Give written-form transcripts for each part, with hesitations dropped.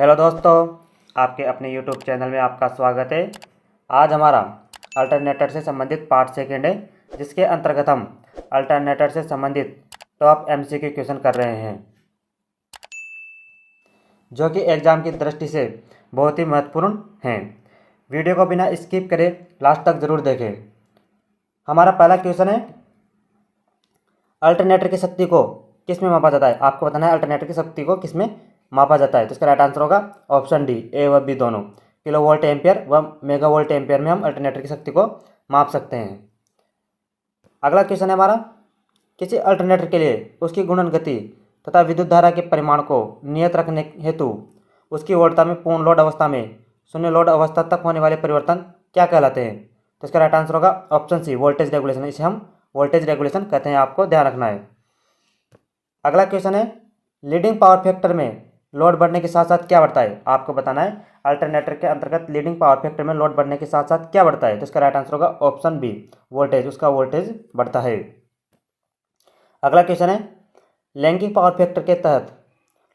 Hello दोस्तों, आपके अपने यूट्यूब चैनल में आपका स्वागत है। आज हमारा अल्टरनेटर से संबंधित पार्ट सेकेंड है, जिसके अंतर्गत हम अल्टरनेटर से संबंधित टॉप एमसीक्यू क्वेश्चन कर रहे हैं, जो कि एग्ज़ाम की दृष्टि से बहुत ही महत्वपूर्ण हैं। वीडियो को बिना स्किप करे लास्ट तक ज़रूर देखें। हमारा पहला क्वेश्चन है, अल्टरनेटर की शक्ति को किस में मापा जाता है। आपको बताना है अल्टरनेटर की शक्ति को किस में मापा जाता है। तो इसका राइट आंसर होगा ऑप्शन डी, ए व बी दोनों। किलो वोल्ट एम्पियर व मेगा वोल्ट एम्पियर में हम अल्टरनेटर की शक्ति को माप सकते हैं। अगला क्वेश्चन है हमारा, किसी अल्टरनेटर के लिए उसकी गुणन गति तथा विद्युत धारा के परिमाण को नियत रखने हेतु उसकी वोल्टता में पूर्ण लोड अवस्था में शून्य लोड अवस्था तक होने वाले परिवर्तन क्या कहलाते हैं। तो इसका राइट आंसर होगा ऑप्शन सी, वोल्टेज रेगुलेशन। इसे हम वोल्टेज रेगुलेशन कहते हैं, आपको ध्यान रखना है। अगला क्वेश्चन है, लीडिंग पावर फैक्टर में लोड बढ़ने के साथ साथ क्या बढ़ता है। आपको बताना है अल्टरनेटर के अंतर्गत लीडिंग पावर फैक्टर में लोड बढ़ने के साथ साथ क्या बढ़ता है। तो इसका राइट आंसर होगा ऑप्शन बी, वोल्टेज। उसका वोल्टेज बढ़ता है। अगला क्वेश्चन है, लैगिंग पावर फैक्टर के तहत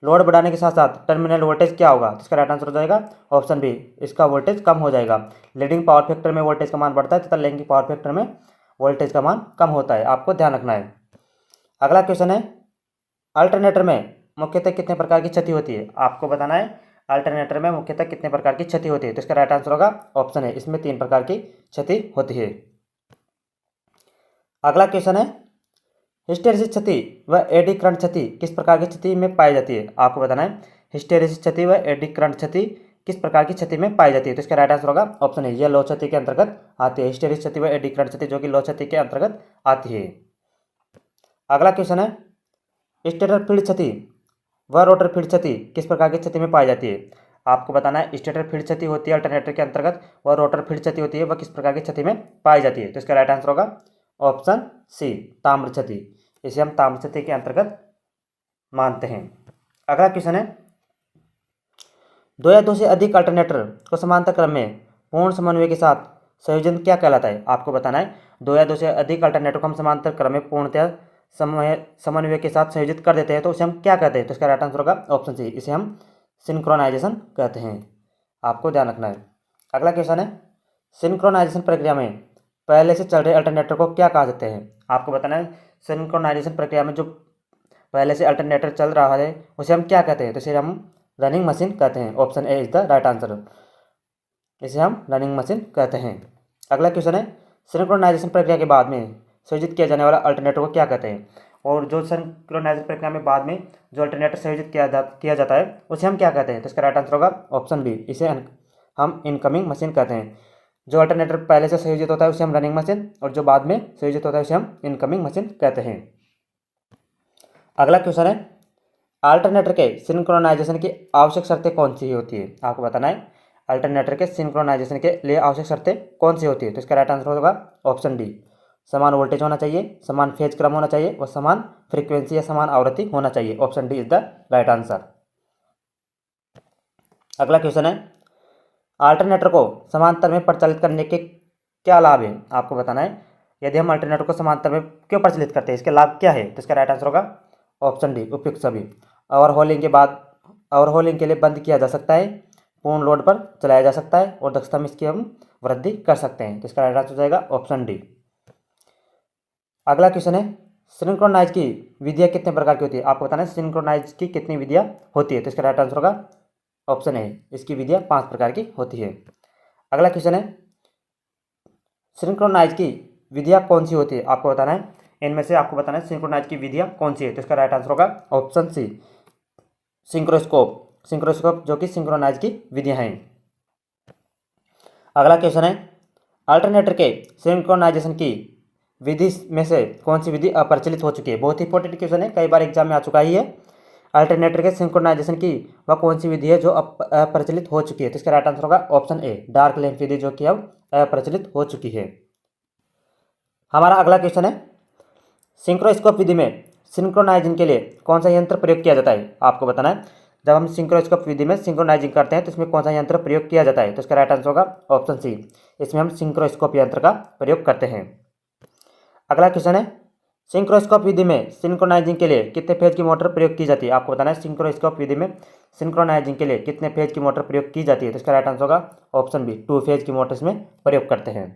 लोड बढ़ाने के साथ साथ टर्मिनल वोल्टेज क्या होगा। तो इसका राइट आंसर हो जाएगा ऑप्शन बी, इसका वोल्टेज कम हो जाएगा। लीडिंग पावर फैक्टर में वोल्टेज का मान बढ़ता है तथा लैगिंग पावर फैक्टर में वोल्टेज का मान कम होता है, आपको ध्यान रखना है। अगला क्वेश्चन है, अल्टरनेटर में मुख्यतः कितने प्रकार की क्षति होती है। आपको बताना है अल्टरनेटर में मुख्यतः कितने प्रकार की क्षति होती है। तो इसका राइट आंसर होगा ऑप्शन है, इसमें 3 प्रकार की क्षति होती है। अगला क्वेश्चन है, हिस्टैरिसीस क्षति व एडी करंट क्षति किस प्रकार की क्षति में पाई जाती है। आपको बताना है हिस्टैरिसीस क्षति व एडी करंट क्षति किस प्रकार की क्षति में पाई जाती है। तो इसका राइट आंसर होगा ऑप्शन है, यह लो क्षति के अंतर्गत आती है। हिस्टैरिसीस क्षति व एडी करंट क्षति जो कि लो क्षति के अंतर्गत आती है। अगला क्वेश्चन है, स्टेटर फील्ड क्षति व रोटर फील्ड क्षति किस प्रकार की क्षति में पाई जाती है। आपको बताना है स्टेटर फील्ड क्षति होती है अल्टरनेटर के अंतर्गत, व रोटर फील्ड क्षति होती है वह किस प्रकार की क्षति में पाई जाती है। तो इसका राइट आंसर होगा ऑप्शन सी, ताम्र क्षति। इसे हम ताम्र क्षति के अंतर्गत मानते हैं। अगला क्वेश्चन है, 2 या 2 से अधिक अल्टरनेटर को समांतर क्रम में पूर्ण समन्वय के साथ संयोजन क्या कहलाता है। आपको बताना है 2 या 2 से अधिक अल्टरनेटर को हम समांतर क्रम में पूर्णतः समन्वय के साथ संयोजित कर देते हैं तो उसे हम क्या कहते हैं। तो इसका राइट आंसर होगा ऑप्शन सी, इसे हम सिंक्रोनाइजेशन कहते हैं, आपको ध्यान रखना है। अगला क्वेश्चन है, सिंक्रोनाइजेशन प्रक्रिया में पहले से चल रहे अल्टरनेटर को क्या कहा जाते हैं। आपको बताना है सिंक्रोनाइजेशन प्रक्रिया में जो पहले से अल्टरनेटर चल रहा है उसे हम क्या कहते हैं। तो इसे हम रनिंग मशीन कहते हैं। Option A is the right answer, इसे हम रनिंग मशीन कहते हैं। अगला क्वेश्चन है, सिंक्रोनाइजेशन प्रक्रिया के बाद में संयोजित किया जाने वाला अल्टरनेटर को क्या कहते हैं। और जो सिंक्रोनाइजेशन प्रक्रिया में बाद में जो अल्टरनेटर संयोजित किया जाता है उसे हम क्या कहते हैं। तो इसका राइट आंसर होगा ऑप्शन बी, इसे हम इनकमिंग मशीन कहते हैं। जो अल्टरनेटर पहले से संयोजित होता है उसे हम रनिंग मशीन, और जो बाद में संयोजित होता है उसे हम इनकमिंग मशीन कहते हैं। अगला क्वेश्चन है, अल्टरनेटर के सिंक्रोनाइजेशन की आवश्यक शर्तें कौन सी होती है। आपको बताना है अल्टरनेटर के सिंक्रोनाइजेशन के लिए आवश्यक शर्तें कौन सी होती है। तो इसका राइट आंसर होगा ऑप्शन डी, समान वोल्टेज होना चाहिए, समान फेज क्रम होना चाहिए और समान फ्रीक्वेंसी या समान आवृत्ति होना चाहिए। Option D is the right answer. अगला क्वेश्चन है, अल्टरनेटर को समांतर में प्रचलित करने के क्या लाभ है। आपको बताना है यदि हम अल्टरनेटर को समांतर में क्यों प्रचलित करते हैं, इसके लाभ क्या है। तो इसका राइट आंसर होगा ऑप्शन डी, उपयुक्त सभी। ओवरहोलिंग के बाद ओवरहोलिंग के लिए बंद किया जा सकता है, पूर्ण लोड पर चलाया जा सकता है और दक्षता में इसकी हम वृद्धि कर सकते हैं। तो इसका राइट आंसर हो जाएगा ऑप्शन डी। अगला क्वेश्चन है, सिंक्रोनाइज की विधियाँ कितने प्रकार की होती है। आपको बताना है सिंक्रोनाइज की कितनी विधियाँ होती है। तो इसका राइट आंसर होगा ऑप्शन ए, इसकी विधियाँ 5 प्रकार की होती है। अगला क्वेश्चन है, सिंक्रोनाइज की विधियाँ कौन सी होती है। आपको बताना है इनमें से आपको बताना है सिंक्रोनाइज की विधियाँ कौन सी है। तो इसका राइट आंसर होगा ऑप्शन सी, सिंक्रोस्कोप जो कि सिंक्रोनाइज की विधियाँ हैं। अगला क्वेश्चन है, अल्टरनेटर के सिंक्रोनाइजेशन की विधि में से कौन सी विधि अप्रचलित हो चुकी है। बहुत ही इंपॉर्टेंट क्वेश्चन है, कई बार एग्जाम में आ चुका ही है। अल्टरनेटर के सिंक्रोनाइजेशन की वह कौन सी विधि है जो अप्रचलित हो चुकी है। तो इसका राइट आंसर होगा ऑप्शन ए, डार्क लैंप विधि जो कि अब अप्रचलित हो चुकी है। हमारा अगला क्वेश्चन है, सिंक्रोस्कोप विधि में सिंक्रोनाइजिंग के लिए कौन सा यंत्र प्रयोग किया जाता है। आपको बताना है जब हम सिंक्रोस्कोप विधि में सिंक्रोनाइजिंग करते हैं तो इसमें कौन सा यंत्र प्रयोग किया जाता है। तो इसका राइट आंसर होगा ऑप्शन सी, इसमें हम सिंक्रोस्कोप यंत्र का प्रयोग करते हैं। अगला क्वेश्चन है, सिंक्रोस्कोप विधि में सिंक्रोनाइजिंग के लिए कितने फेज की मोटर प्रयोग की जाती है? आपको बताना है सिंक्रोस्कोप विधि में सिंक्रोनाइजिंग के लिए कितने फेज की मोटर प्रयोग की जाती है? तो इसका राइट आंसर होगा ऑप्शन बी, 2 फेज की मोटर इसमें प्रयोग करते हैं।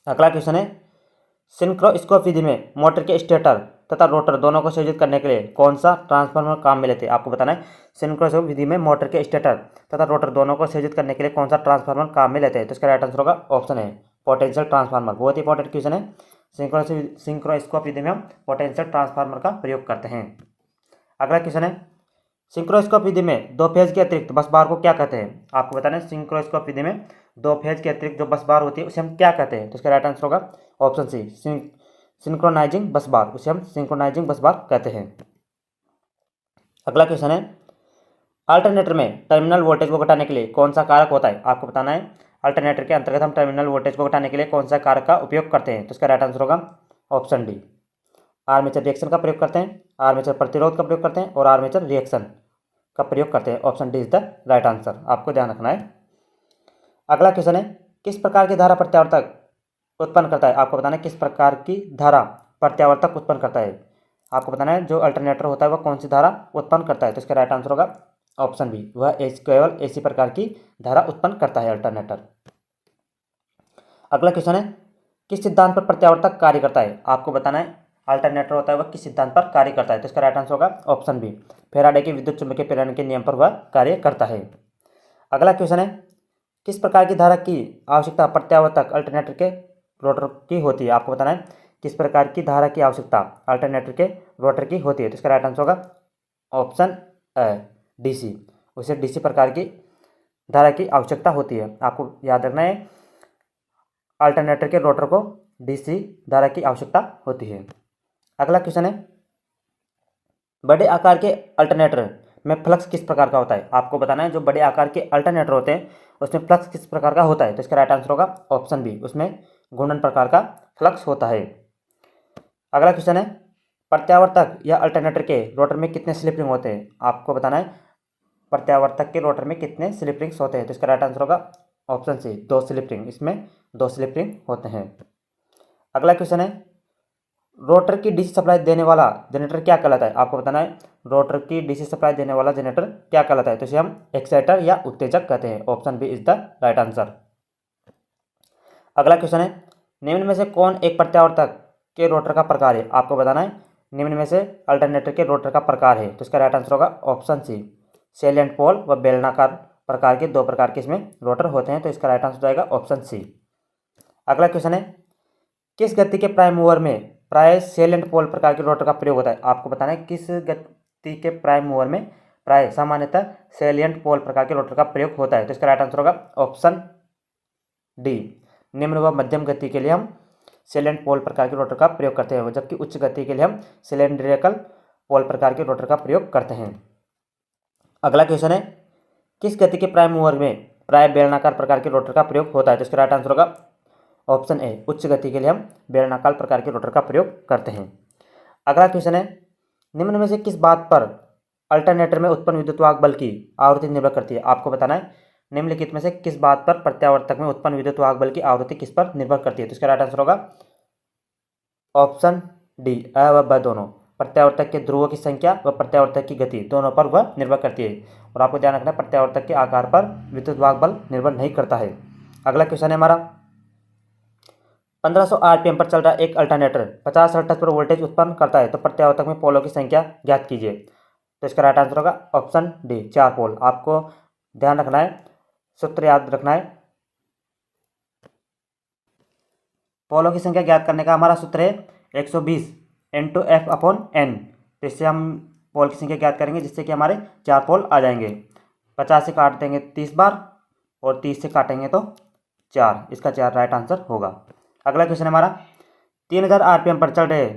अगला क्वेश्चन है, सिंक्रोस्कोप विधि में मोटर के स्टेटर तथा रोटर दोनों को संयोजित करने के लिए कौन सा ट्रांसफार्मर काम में लेते हैं? आपको बताना है सिंक्रोस्कोप विधि में मोटर के स्टेटर तथा रोटर दोनों को संयोजित करने के लिए कौन सा ट्रांसफार्मर काम में लेते हैं? तो इसका राइट आंसर होगा ऑप्शन है, पोटेंशियल ट्रांसफार्मर। बहुत ही इंपॉर्टेंट क्वेश्चन है। सिंक्रोस्कोप विधि में हम पोटेंशियल ट्रांसफार्मर का प्रयोग करते हैं। अगला क्वेश्चन है, सिंक्रोस्कोप विधि में 2 फेज के अतिरिक्त बस बार को क्या कहते हैं? आपको बताना है सिंक्रोस्कोप विधि में 2 फेज के अतिरिक्त जो बस बार होती है उसे हम क्या कहते हैं? तो इसका राइट आंसर होगा ऑप्शन सी, सिंक्रोनाइजिंग बस बार। उसे हम सिंक्रोनाइजिंग बस बार कहते हैं। अगला क्वेश्चन है, अल्टरनेटर में टर्मिनल वोल्टेज को घटाने के लिए कौन सा कारक होता है? आपको बताना है अल्टरनेटर के अंतर्गत हम टर्मिनल वोल्टेज को घटाने के लिए कौन सा कारक का उपयोग करते हैं? तो इसका राइट आंसर होगा ऑप्शन डी, आर्मेचर रिएक्शन का प्रयोग करते हैं, आर्मेचर प्रतिरोध का प्रयोग करते हैं और आर्मेचर रिएक्शन का प्रयोग करते हैं। Option D is the right answer, आपको ध्यान रखना है। अगला क्वेश्चन है, किस प्रकार की धारा प्रत्यावर्तक उत्पन्न करता है? आपको बताना है किस प्रकार की धारा प्रत्यावर्तक उत्पन्न करता है? आपको बताना है जो अल्टरनेटर होता है वह कौन सी धारा उत्पन्न करता है? तो इसका राइट आंसर होगा ऑप्शन बी, वह केवल ऐसी प्रकार की धारा उत्पन्न करता है अल्टरनेटर। अगला क्वेश्चन है, किस सिद्धांत पर प्रत्यावर्तक कार्य करता है? आपको बताना है अल्टरनेटर होता है वह किस सिद्धांत पर कार्य करता है? तो इसका राइट आंसर होगा ऑप्शन बी, फैराडे के विद्युत चुम्बकीय प्रेरण के नियम पर वह कार्य करता है। अगला क्वेश्चन है, किस प्रकार की धारा की आवश्यकता प्रत्यावर्तक अल्टरनेटर के रोटर की होती है? आपको बताना है किस प्रकार की धारा की आवश्यकता अल्टरनेटर के रोटर की होती है? तो इसका राइट आंसर होगा ऑप्शन ए, डीसी। उसे डीसी प्रकार की धारा की आवश्यकता होती है। आपको याद रखना है अल्टरनेटर के रोटर को डीसी धारा की आवश्यकता होती है। अगला क्वेश्चन है, बड़े आकार के अल्टरनेटर में फ्लक्स किस प्रकार का होता है? आपको बताना है जो बड़े आकार के अल्टरनेटर होते हैं उसमें फ्लक्स किस प्रकार का होता है? तो इसका राइट आंसर होगा ऑप्शन बी, उसमें घूर्णन प्रकार का फ्लक्स होता है। अगला क्वेश्चन है, प्रत्यावर्तक या अल्टरनेटर के रोटर में कितने स्लिप रिंग होते हैं? आपको बताना है प्रत्यावर्तक के रोटर में कितने स्लिप रिंग्स होते हैं? तो इसका राइट आंसर होगा ऑप्शन सी, 2 स्लिप रिंग। इसमें 2 स्लिप रिंग होते हैं। अगला क्वेश्चन है, रोटर की डीसी सप्लाई देने वाला जनरेटर क्या कहलाता है? आपको बताना है रोटर की डीसी सप्लाई देने वाला जनरेटर क्या कहलाता है? तो इसे हम एक्साइटर या उत्तेजक कहते हैं। Option B is the right answer. अगला क्वेश्चन है, निम्न में से कौन एक प्रत्यावर्तक के रोटर का प्रकार है? आपको बताना है निम्न में से अल्टरनेटर के रोटर का प्रकार है। तो इसका राइट आंसर होगा ऑप्शन सी, सैलिएंट पोल व बेलनाकार प्रकार के 2 प्रकार के इसमें रोटर होते हैं। तो इसका राइट आंसर जाएगा ऑप्शन सी। अगला क्वेश्चन है, किस गति के प्राइम मूवर में प्राय सैलिएंट पोल प्रकार के रोटर का प्रयोग होता है? आपको बताना है किस गति के प्राइम मूवर में प्राय सामान्यतः सैलिएंट पोल प्रकार के रोटर का प्रयोग होता है? तो इसका राइट आंसर होगा ऑप्शन डी, निम्न व मध्यम गति के लिए हम सैलिएंट पोल प्रकार के रोटर का प्रयोग करते हैं, जबकि उच्च गति के लिए हम सिलेंड्रिकल पोल प्रकार के रोटर का प्रयोग करते हैं। अगला क्वेश्चन है, किस गति के प्राइम मूवर में प्राय बेलनाकार प्रकार के रोटर का प्रयोग होता है? तो इसका राइट आंसर होगा ऑप्शन ए, उच्च गति के लिए हम बेलनाकार प्रकार के रोटर का प्रयोग करते हैं। अगला क्वेश्चन है, निम्न में से किस बात पर अल्टरनेटर में उत्पन्न विद्युतवाहक बल की आवृत्ति निर्भर करती है? आपको बताना है निम्नलिखित में से किस बात पर प्रत्यावर्तक में उत्पन्न विद्युतवाहक बल की आवृत्ति किस पर निर्भर करती है? तो इसका राइट आंसर होगा ऑप्शन डी, अ व ब दोनों, प्रत्यावर्तक के ध्रुवों की संख्या व प्रत्यावर्तक की गति दोनों पर वह निर्भर करती है। और आपको ध्यान रखना है प्रत्यावर्तक के आकार पर विद्युतवाहक बल निर्भर नहीं करता है। अगला क्वेश्चन है हमारा, 1500 आरपीएम पर चल रहा एक अल्टरनेटर 50 हर्ट्ज पर वोल्टेज उत्पन्न करता है, तो प्रत्यावर्तक में पोलों की संख्या ज्ञात कीजिए। तो इसका राइट आंसर होगा ऑप्शन डी, 4 पोल। आपको ध्यान रखना है, सूत्र याद रखना है। पोलों की संख्या ज्ञात करने का हमारा सूत्र है 120 × F/N। तो इससे हम पोल की संख्या ज्ञात करेंगे जिससे कि हमारे 4 पोल आ जाएंगे। 50 से काट देंगे 30 बार और 30 से काटेंगे तो 4, इसका 4 राइट आंसर होगा। अगला क्वेश्चन हमारा, 3000 आरपीएम पर चल रहे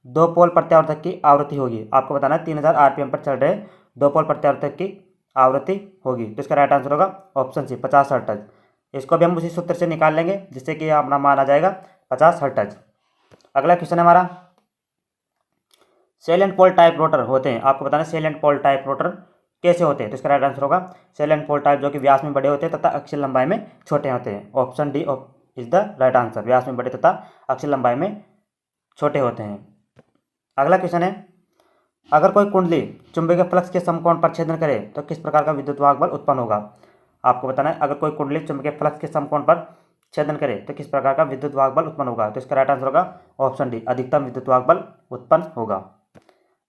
2 पोल प्रत्यावर्तक की आवृत्ति होगी। आपको बताना है 3000 आरपीएम पर चल रहे 2 पोल प्रत्यावर्तक की आवृत्ति होगी। तो इसका राइट आंसर होगा ऑप्शन सी, 50 हर्ट्ज। इसको भी हम उसी सूत्र से निकाल लेंगे जिससे कि अपना मान आ जाएगा 50 हर्ट्ज। अगला क्वेश्चन है हमारा, सैलिएंट पोल टाइप रोटर होते हैं। आपको बताना है सैलिएंट पोल टाइप रोटर कैसे होते हैं? तो इसका राइट आंसर होगा सैलिएंट पोल टाइप जो कि व्यास में बड़े होते हैं तथा अक्षीय लंबाई में छोटे होते हैं। Option D is the right answer, व्यास में बड़े तथा अक्षीय लंबाई में छोटे होते हैं। अगला क्वेश्चन है, अगर कोई कुंडली चुंबकीय फ्लक्स के समकोण पर छेदन करे तो किस प्रकार का विद्युत वाहक बल उत्पन्न होगा। आपको बताना है, अगर कोई कुंडली चुंबकीय फ्लक्स के समकोण पर छेदन करे तो किस प्रकार का विद्युत वाहक बल उत्पन्न होगा। तो इसका राइट आंसर होगा ऑप्शन डी, अधिकतम विद्युत वाहक बल उत्पन्न होगा।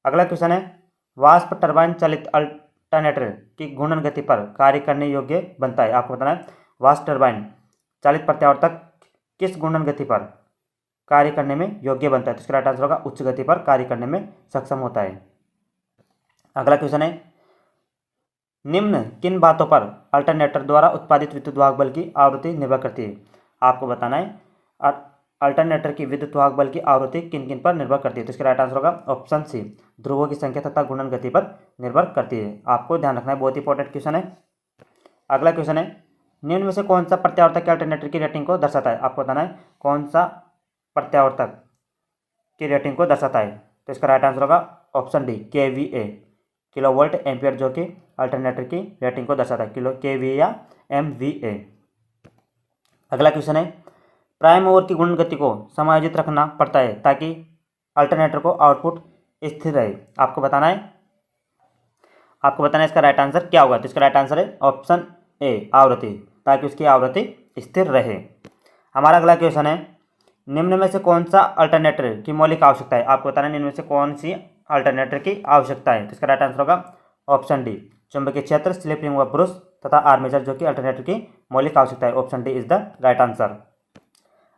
अगला क्वेश्चन है, वाष्प टरबाइन चालित अल्टरनेटर की घूर्णन गति पर कार्य करने योग्य बनता है। आपको बताना है, वाष्प टरबाइन चालित प्रत्यावर्तक किस घूर्णन गति पर कार्य करने में योग्य बनता है। तो इसका राइट आंसर होगा उच्च गति पर कार्य करने में सक्षम होता है। अगला क्वेश्चन है, निम्न किन बातों पर अल्टरनेटर द्वारा उत्पादित विद्युत वाहक बल की आवृत्ति निर्भर करती है। आपको बताना है, अल्टरनेटर की विद्युत वाहक बल की आवृत्ति किन किन पर निर्भर करती है। तो इसका राइट आंसर होगा ऑप्शन सी, ध्रुवों की संख्या तथा घूर्णन गति पर निर्भर करती है। आपको ध्यान रखना है, बहुत इंपॉर्टेंट क्वेश्चन है। अगला क्वेश्चन है, निम्न में से कौन सा प्रत्यावर्तक के अल्टरनेटर की रेटिंग को दर्शाता है। आपको बताना है, कौन सा प्रत्यावर्तक की रेटिंग को दर्शाता है। तो इसका राइट आंसर होगा option D, KVA, kilovolt ampere, जो कि अल्टरनेटर की रेटिंग को दर्शाता है, KVA या MVA। अगला क्वेश्चन है, प्राइम मूवर की घूर्णन गति को समायोजित रखना पड़ता है ताकि अल्टरनेटर को आउटपुट स्थिर रहे। आपको बताना है इसका राइट आंसर क्या होगा। तो इसका राइट आंसर है ऑप्शन ए, आवृत्ति, ताकि उसकी आवृत्ति स्थिर रहे। हमारा अगला क्वेश्चन है, निम्न में से कौन सा अल्टरनेटर की मौलिक आवश्यकता है। आपको बताना है, निम्न में से कौन सी अल्टरनेटर की आवश्यकता है। तो इसका राइट आंसर होगा ऑप्शन डी, चुंबकीय क्षेत्र, स्लिप रिंग व ब्रुश तथा आर्मेचर, जो कि अल्टरनेटर की मौलिक आवश्यकता है। Option D is the right answer.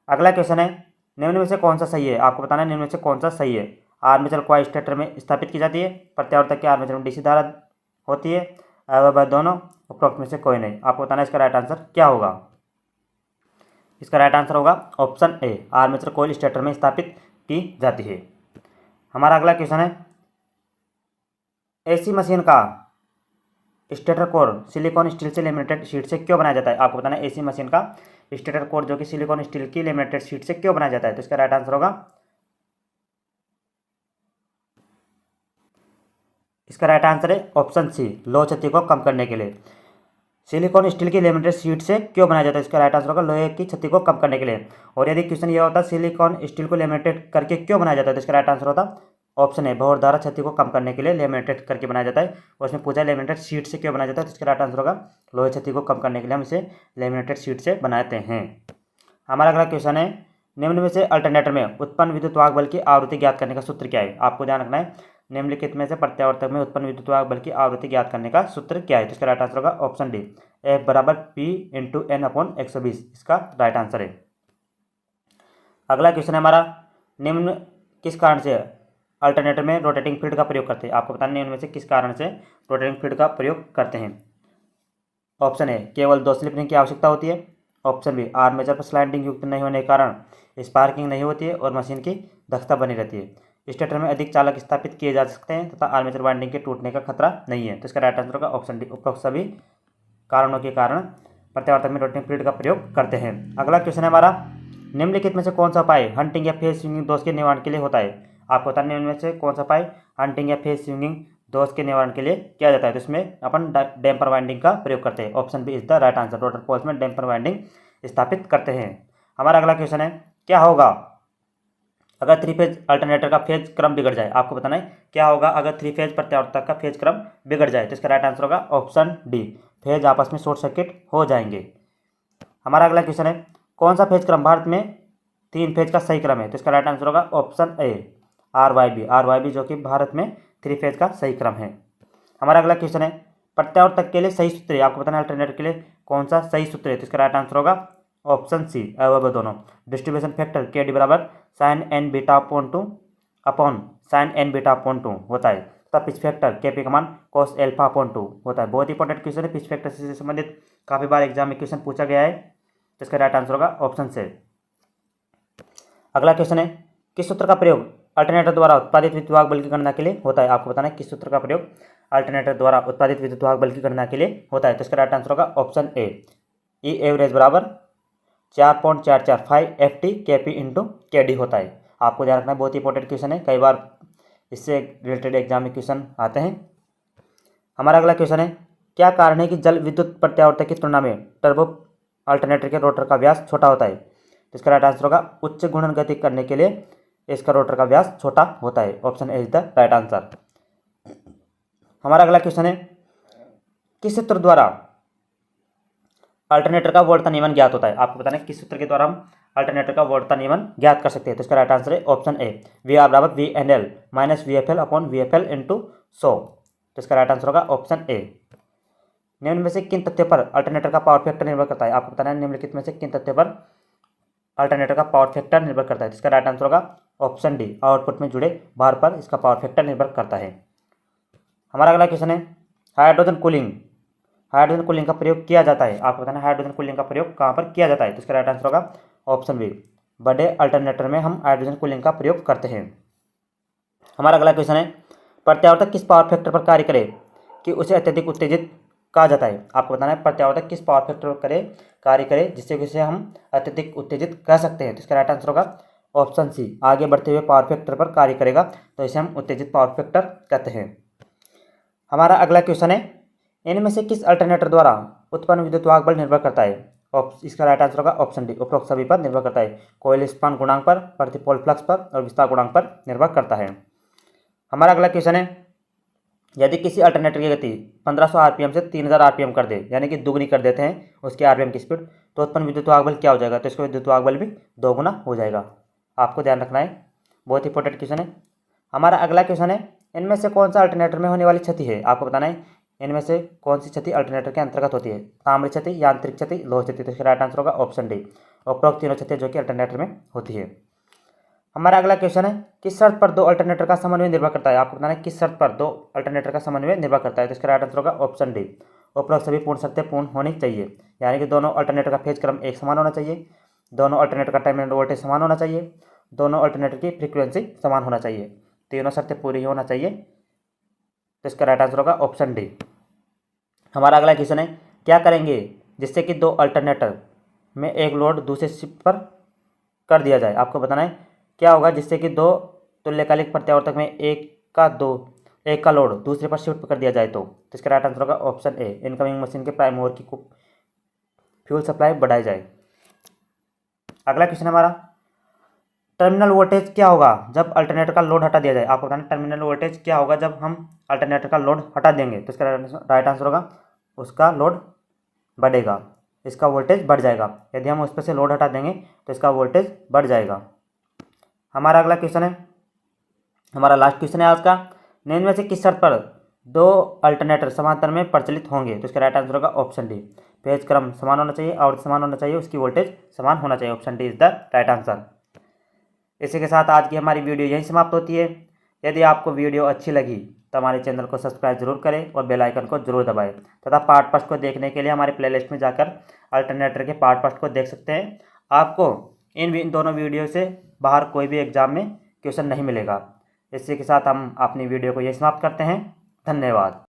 अगला क्वेश्चन है, निम्न में से कौन सा सही है। आपको बताना है, निम्न में से कौन सा सही है। आर्मेचर कॉइल स्टेटर में स्थापित की जाती है, प्रत्यावर्तक के आर्मेचर में DC धारा होती है, वह दोनों, उपरोक्त में से कोई नहीं। आपको बताना है इसका राइट आंसर क्या होगा। इसका राइट आंसर होगा ऑप्शन ए, आर्मेचर कॉइल स्टेटर में स्थापित की जाती है। हमारा अगला क्वेश्चन है, AC मशीन का स्टेटर कोर सिलिकॉन स्टील से लेमिनेटेड शीट से क्यों बनाया जाता है। आपको बताना है, AC मशीन का स्टेटर कोर जो कि सिलिकॉन स्टील की लेमिनेटेड शीट से क्यों बनाया जाता है। तो इसका राइट आंसर होगा, इसका राइट आंसर है ऑप्शन सी, लो क्षति को कम करने के लिए। सिलिकॉन स्टील की लेमिनेटेड शीट से क्यों बनाया जाता है। इसका राइट आंसर होगा लोहे की क्षति को कम करने के लिए। और यदि क्वेश्चन ये होता सिलिकॉन स्टील को लेमिनेटेड करके क्यों बनाया जाता है, तो इसका राइट आंसर होता ऑप्शन है, भंवरधारा क्षति को कम करने के लिए लेमिनेटेड करके बनाया जाता है। और इसमें पूछा लेमिनेटेड शीट से क्यों बनाया जाता है, तो इसका राइट आंसर होगा लोहे क्षति को कम करने के लिए हम इसे लेमिनेटेड शीट से बनाते हैं। हमारा अगला क्वेश्चन है, निम्न में से अल्टरनेटर में उत्पन्न विद्युत वाहक बल की आवृत्ति ज्ञात करने का सूत्र क्या है। आपको ध्यान रखना है, निम्नलिखित में से प्रत्यावर्तक में उत्पन्न विद्युत वाहक बल की आवृत्ति ज्ञात करने का सूत्र क्या है। तो इसका राइट आंसर होगा ऑप्शन डी, F बराबर P × N/120। इसका राइट आंसर है। अगला क्वेश्चन है हमारा, निम्न किस कारण से अल्टरनेटर में रोटेटिंग फील्ड का प्रयोग करते हैं। आपको बताना है, निम्न में से किस कारण से रोटेटिंग फील्ड का प्रयोग करते हैं। ऑप्शन ए, केवल 2 स्लिप रिंग की आवश्यकता होती है। ऑप्शन बी, आर्मेचर पर स्लाइडिंग युक्त नहीं होने के कारण स्पार्किंग नहीं होती है और मशीन की दक्षता बनी रहती है। स्टेटर में अधिक चालक स्थापित किए जा सकते हैं तथा आर्मेचर वाइंडिंग के टूटने का खतरा नहीं है। तो इसका राइट आंसर होगा ऑप्शन डी, उपरोक्त सभी कारणों के कारण प्रत्यावर्तक में रोटेटिंग फील्ड का प्रयोग करते हैं। अगला क्वेश्चन है हमारा, निम्नलिखित में से कौन सा उपाय हंटिंग या फेज स्विंगिंग दोष के निवारण के लिए होता है। आपको बताना, निम्न में से कौन सा उपाय हंटिंग या फेज स्विंगिंग दोष के निवारण के लिए किया जाता है। तो इसमें अपन डैम्पर वाइंडिंग का प्रयोग करते हैं। Option B is the right answer, rotor poles में डैम्पर वाइंडिंग स्थापित करते हैं। हमारा अगला क्वेश्चन है, क्या होगा अगर 3 फेज अल्टरनेटर का फेज क्रम बिगड़ जाए। आपको बताना है, क्या होगा अगर 3 फेज प्रत्यावर्तक का फेज क्रम बिगड़ जाए। तो इसका राइट आंसर होगा ऑप्शन डी, फेज आपस में शॉर्ट सर्किट हो जाएंगे। हमारा अगला क्वेश्चन है, कौन सा फेज क्रम भारत में 3 फेज का सही क्रम है। तो इसका राइट आंसर होगा ऑप्शन ए, RYB, जो कि भारत में 3 फेज का सही क्रम है। हमारा अगला क्वेश्चन है, प्रत्यावर्तक के लिए सही सूत्र है। आपको बताना है अल्टरनेटर के लिए कौन सा सही सूत्र है। तो इसका राइट आंसर होगा ऑप्शन सी, वह दोनों। डिस्ट्रीब्यूशन फैक्टर KD बराबर sin n β/2 upon sin n β/2 होता है तथा पिच फैक्टर KP का मान cos α/2 होता है। बहुत इंपॉर्टेंट क्वेश्चन है, पिच फैक्टर से संबंधित काफ़ी बार एग्जाम में क्वेश्चन पूछा गया है। तो इसका राइट आंसर होगा ऑप्शन से। अगला क्वेश्चन है, किस सूत्र का प्रयोग अल्टरनेटर द्वारा उत्पादित विद्युत वाहक बल की गणना के लिए होता है। आपको बताना है, किस सूत्र का प्रयोग अल्टरनेटर द्वारा उत्पादित विद्युत वाहक बल की गणना के लिए होता है। तो इसका राइट आंसर होगा ऑप्शन ए, E एवरेज बराबर 4.445 FT KP × KD होता है। आपको ध्यान रखना है, बहुत ही इंपॉर्टेंट क्वेश्चन है, कई बार इससे रिलेटेड एग्जाम में क्वेश्चन आते हैं। हमारा अगला क्वेश्चन है, क्या कारण है कि जल विद्युत प्रत्यावर्तक की तुलना में टर्बो अल्टरनेटर के रोटर का व्यास छोटा होता है। तो इसका राइट आंसर होगा, उच्च घूर्णन गति करने के लिए इसका रोटर का व्यास छोटा होता है। Option A is the right answer. हमारा अगला क्वेश्चन है, किस सूत्र द्वारा अल्टरनेटर का वोल्टता नियमन ज्ञात होता है? आपको बताना है किस सूत्र के द्वारा हम अल्टरनेटर का वोल्टता नियमन ज्ञात कर सकते हैं। तो इसका राइट आंसर है ऑप्शन ए, वी आर बराबर V N L minus V F L upon V F L into 100। तो इसका राइट आंसर होगा ऑप्शन ए। निम्न में से किन तथ्यों पर अल्टरनेटर का पावर फैक्टर निर्भर करता है? आपको बताना है निम्नलिखित में से किन तथ्यों पर अल्टरनेटर का पावर फैक्टर निर्भर करता है। तो इसका राइट आंसर होगा ऑप्शन डी, आउटपुट में जुड़े भार पर इसका पावर फैक्टर निर्भर करता है। हमारा अगला क्वेश्चन है, हाइड्रोजन कूलिंग का प्रयोग किया जाता है। आपको बताना है हाइड्रोजन कूलिंग का प्रयोग कहाँ पर किया जाता है। तो इसका राइट आंसर होगा ऑप्शन बी, बड़े अल्टरनेटर में हम हाइड्रोजन कूलिंग का प्रयोग करते हैं। हमारा अगला क्वेश्चन है, प्रत्यावर्तक किस पावर फैक्टर पर कार्य करे कि उसे अत्यधिक उत्तेजित कहा जाता है? आपको बताना है प्रत्यावर्तक किस पावर फैक्टर पर कार्य करे जिससे कि उसे हम अत्यधिक उत्तेजित कह सकते हैं। तो इसका राइट आंसर होगा ऑप्शन सी, आगे बढ़ते हुए पावर फैक्टर पर कार्य करेगा तो इसे हम उत्तेजित पावर फैक्टर कहते हैं। हमारा अगला क्वेश्चन है, इनमें से किस अल्टरनेटर द्वारा उत्पन्न विद्युत वाहक बल निर्भर करता है? इसका राइट आंसर होगा ऑप्शन डी, उपरोक्त सभी पर निर्भर करता है। कोयल स्पान गुणांक पर, प्रतिपोल फ्लक्स पर और विस्तार गुणांक पर निर्भर करता है। हमारा अगला क्वेश्चन है, यदि किसी अल्टरनेटर की गति 1500 आरपीएम से 3000 आरपीएम कर दे, यानी कि दुगनी कर देते हैं उसकी आरपीएम की स्पीड, तो उत्पन्न विद्युत वाहक बल क्या हो जाएगा? तो इसका विद्युत वाहक बल भी दोगुना हो जाएगा। आपको ध्यान रखना है, बहुत इंपॉर्टेंट क्वेश्चन है। हमारा अगला क्वेश्चन है, इनमें से कौन सा अल्टरनेटर में होने वाली क्षति है? आपको बताना है इनमें से कौन सी क्षति अल्टरनेटर के अंतर्गत होती है? ताम्र क्षति, यांत्रिक क्षति, लोह क्षति। तो इसका राइट आंसर होगा ऑप्शन डी, उपरोक्त तीनों क्षतियाँ जो कि अल्टरनेटर में होती है। हमारा अगला क्वेश्चन है, किस शर्त पर दो अल्टरनेटर का समन्वय निर्भर करता है? आपको बताना है किस शर्त पर दो अल्टरनेटर का समन्वय निर्भर करता है। तो इसका राइट आंसर होगा ऑप्शन डी, उपरोक्त सभी पूर्ण शर्तें पूर्ण होनी चाहिए, यानी कि दोनों अल्टरनेटर का फेज क्रम एक समान होना चाहिए, दोनों अल्टरनेटर का टर्मिनल वोल्टेज समान होना चाहिए, दोनों अल्टरनेटर की फ्रीक्वेंसी समान होना चाहिए। तीनों शर्तें पूरी होना चाहिए। तो इसका राइट आंसर होगा ऑप्शन डी। हमारा अगला क्वेश्चन है, क्या करेंगे जिससे कि दो अल्टरनेटर में एक लोड दूसरे शिफ्ट पर कर दिया जाए? आपको बताना है क्या होगा जिससे कि दो तुल्यकालिक प्रत्यावर्तक में एक का लोड दूसरे पर शिफ्ट कर दिया जाए। तो इसका राइट आंसर होगा ऑप्शन ए, इनकमिंग मशीन के प्राइम मूवर की फ्यूल सप्लाई बढ़ाई जाए। अगला क्वेश्चन हमारा, टर्मिनल वोल्टेज क्या होगा जब अल्टरनेटर का लोड हटा दिया जाए? आपको बताना टर्मिनल वोल्टेज क्या होगा जब हम अल्टरनेटर का लोड हटा देंगे। तो इसका राइट आंसर होगा उसका लोड बढ़ेगा, इसका वोल्टेज बढ़ जाएगा। यदि हम उस पर से लोड हटा देंगे तो इसका वोल्टेज बढ़ जाएगा। हमारा अगला क्वेश्चन है, हमारा लास्ट क्वेश्चन है आज का, निम्न में से किस शर्त पर दो अल्टरनेटर समांतर में प्रचलित होंगे? तो इसका राइट आंसर होगा ऑप्शन डी, फेज क्रम समान होना चाहिए, आवृत्ति समान होना चाहिए, उसकी वोल्टेज समान होना चाहिए। Option D is the right answer. इसी के साथ आज की हमारी वीडियो यहीं समाप्त होती है। यदि आपको वीडियो अच्छी लगी तो हमारे चैनल को सब्सक्राइब जरूर करें और बेल आइकन को जरूर दबाएं तथा पार्ट फर्स्ट को देखने के लिए हमारे प्लेलिस्ट में जाकर अल्टरनेटर के पार्ट फर्स्ट को देख सकते हैं। आपको इन दोनों वीडियो से बाहर कोई भी एग्जाम में क्वेश्चन नहीं मिलेगा। इसी के साथ हम अपनी वीडियो को यही समाप्त करते हैं। धन्यवाद।